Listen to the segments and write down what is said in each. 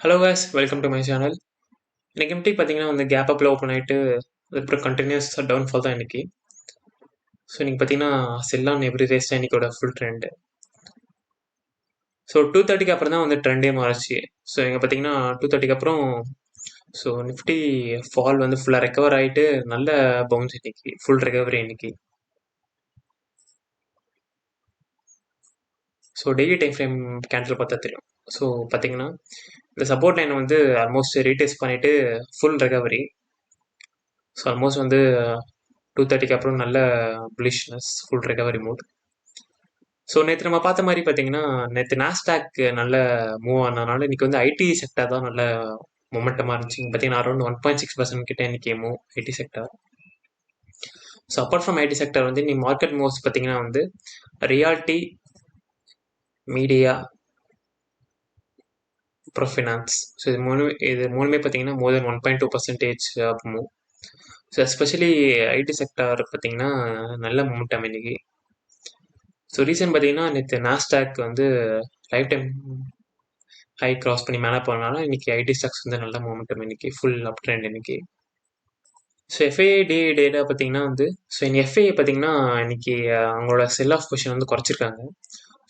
Hello guys, welcome to my channel. இன்னைக்கு Nifty பார்த்தீங்கன்னா வந்து கேப் அப்பில் ஓப்பன் ஆகிட்டு அதுக்கப்புறம் கண்டினியூஸ் டவுன்ஃபால் தான் இன்னைக்கு. ஸோ இன்னைக்கு பார்த்தீங்கன்னா செல்லான் எவ்ரி ரேஸ் தான் இன்னைக்கோட ஃபுல் ட்ரெண்டு. ஸோ 2:30க்கு அப்புறம் தான் வந்து ட்ரெண்டே மாறிச்சு. ஸோ இங்கே பார்த்தீங்கன்னா 2:30க்கு அப்புறம் ஸோ நிஃப்டி ஃபால் வந்து ஃபுல்லாக ரெக்கவர் ஆகிட்டு நல்ல பவுன்ஸ் இன்னைக்கு, ஃபுல் ரெக்கவரி இன்னைக்கு. So daily time frame candle பார்த்தா தெரியும். ஸோ பார்த்தீங்கன்னா இந்த சப்போர்ட் லைன் வந்து ஆல்மோஸ்ட் ரீடெஸ்ட் பண்ணிவிட்டு ஃபுல் ரெக்கவரி. ஸோ ஆல்மோஸ்ட் வந்து 2:30க்கு அப்புறம் நல்ல foolishness, full recovery mood. So நேற்று நம்ம பார்த்த மாதிரி பார்த்தீங்கன்னா நேற்று நாஸ்டாக் நல்ல மூவ் ஆனதுனால இன்னைக்கு வந்து ஐடி செக்டர் தான் நல்ல மொமெண்டமாக இருந்துச்சு. பார்த்தீங்கன்னா அரௌண்ட் 1.6% கிட்ட இன்னைக்கு move IT sector. So apart from IT sector வந்து இன்னைக்கு மார்க்கெட் மூவ்ஸ் பார்த்தீங்கன்னா வந்து ரியாலிட்டி, மீடியா, அப்புறம் ஃபினான்ஸ். ஸோ இது மூணுமே பார்த்தீங்கன்னா மோர் தென் 1.2% move. So especially IT sector பார்த்தீங்கன்னா நல்ல மொமெண்டம் இன்னைக்கு. ஸோ ரீசன் பார்த்தீங்கன்னா நேற்று நாஸ்டாக் வந்து லைஃப் டைம் ஹை கிராஸ் பண்ணி மேலே போனனால இன்னைக்கு ஐடி ஸ்டாக்ஸ் வந்து நல்ல மொமெண்டம் இன்னைக்கு, ஃபுல் அப் ட்ரெண்ட் இன்னைக்கு. ஸோ எஃப்ஐடி டேட்டா பார்த்தீங்கன்னா வந்து ஸோ எஃப்ஐஏ பார்த்தீங்கன்னா இன்னைக்கு அவங்களோட செல் ஆஃப் பொசிஷன் வந்து குறைச்சிருக்காங்க.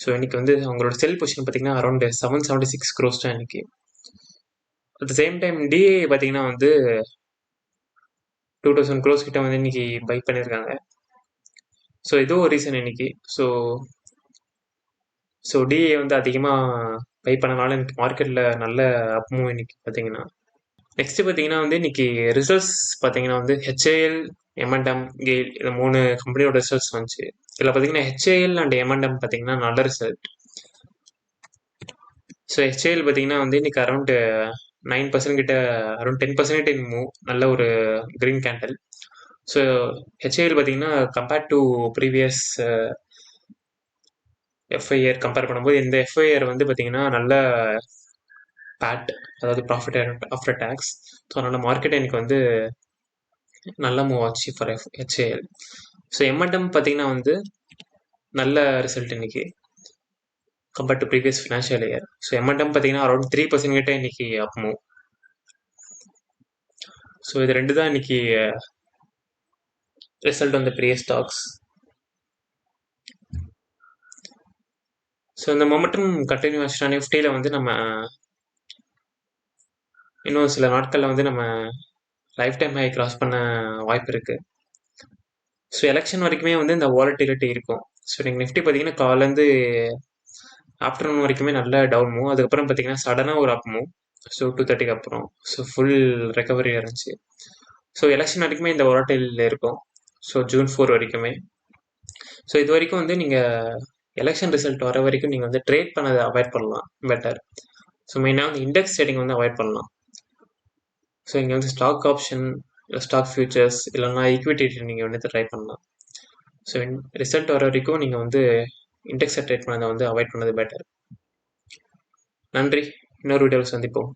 ஸோ இன்னைக்கு வந்து அவங்களோட செல் பொசிஷன் பார்த்தீங்கன்னா அரௌண்ட் 776 crores தான் இன்னைக்கு. At the same time DA பார்த்தீங்கன்னா வந்து 2000 crores கிட்ட வந்து இன்னைக்கு பை பண்ணியிருக்காங்க. ஸோ இதுவும் ஒரு ரீசன் இன்னைக்கு. ஸோ ஸோ டிஏ வந்து அதிகமாக பை பண்ணனால இன்னைக்கு மார்க்கெட்டில் நல்ல அப்மூவ் இன்னைக்கு பார்த்தீங்கன்னா. நெக்ஸ்ட் பார்த்தீங்கன்னா வந்து இன்னைக்கு ரிசல்ட்ஸ் பார்த்தீங்கன்னா வந்து ஹெச்ஏஎல், எம்என்டம், கெயில் இந்த 3 கம்பெனியோட ரிசல்ட்ஸ் வந்துச்சு. இதில் பார்த்தீங்கன்னா ஹெச்ஏஎல் அண்ட் எம்என்டம் பார்த்தீங்கன்னா நல்ல ரிசல்ட். ஸோ ஹெச்ஏஎல் பார்த்தீங்கன்னா வந்து இன்னைக்கு அரௌண்ட் 9% கிட்ட, அரௌண்ட் 10% மூவ், நல்ல ஒரு கிரீன் கேண்டல். ஸோ ஹெச்ஏஎல் பார்த்தீங்கன்னா compared to previous FIR compare பண்ணும்போது இந்த எஃப்ஐஆர் வந்து பார்த்தீங்கன்னா நல்ல பேட், அதாவது ப்ராஃபிட் ஆஃப்டர் டேக்ஸ். ஸோ அதனால் மார்க்கெட் எனக்கு வந்து நல்ல மூவ் ஆச்சு ஃபார் ஹெச்ஏஎல். ஸோ எம்என்டம் பார்த்தீங்கன்னா வந்து நல்ல ரிசல்ட் இன்னைக்கு compared to previous financial year. So momentum பார்த்தீங்கன்னா அரௌண்ட் 3% கிட்ட இன்னைக்கு அப் மூவ். ஸோ இது ரெண்டு தான் இன்னைக்கு ரிசல்ட் வந்து பெரிய ஸ்டாக்ஸ். ஸோ இந்த மொமெண்டம் கண்டினியூ ஆச்சுன்னா நிஃப்டியில் வந்து நம்ம இன்னும் சில நாட்களில் வந்து நம்ம லைஃப் டைம் ஹை கிராஸ் பண்ண வாய்ப்பு இருக்குது. ஸோ எலெக்ஷன் வரைக்குமே வந்து இந்த வாலட்டிலிட்டி இருக்கும். ஸோ நீங்கள் நிஃப்டி பார்த்தீங்கன்னா காலேருந்து ஆஃப்டர்நூன் வரைக்குமே நல்ல டவுன் மூவ், அதுக்கப்புறம் பார்த்தீங்கன்னா சடனாக ஒரு அப் மூவ். ஸோ 2:30க்கு அப்புறம் ஸோ ஃபுல் ரெக்கவரி இருந்துச்சு. ஸோ எலெக்ஷன் வரைக்குமே இந்த வாலட்டில் இருக்கும். ஸோ ஜூன் 4 வரைக்குமே. ஸோ இது வரைக்கும் வந்து நீங்கள் எலெக்ஷன் ரிசல்ட் வர வரைக்கும் நீங்கள் வந்து ட்ரேட் பண்ணதை அவாய்ட் பண்ணலாம் பெட்டர். ஸோ மெயினாக வந்து இண்டெக்ஸ் ட்ரேடிங் வந்து அவாய்ட் பண்ணலாம். ஸோ இங்கே வந்து ஸ்டாக் ஆப்ஷன், ஸ்டாக் ஃபியூச்சர்ஸ் இல்லைன்னா ஈக்விட்டி நீங்கள் வந்து ட்ரை பண்ணலாம். ஸோ ரிசல்ட் வர வரைக்கும் நீங்கள் வந்து இண்டெக்ஸை ட்ரேட் பண்ணதை வந்து அவாய்ட் பண்ணது பெட்டர். நன்றி. இன்னொரு வீடியோவில் சந்திப்போம்.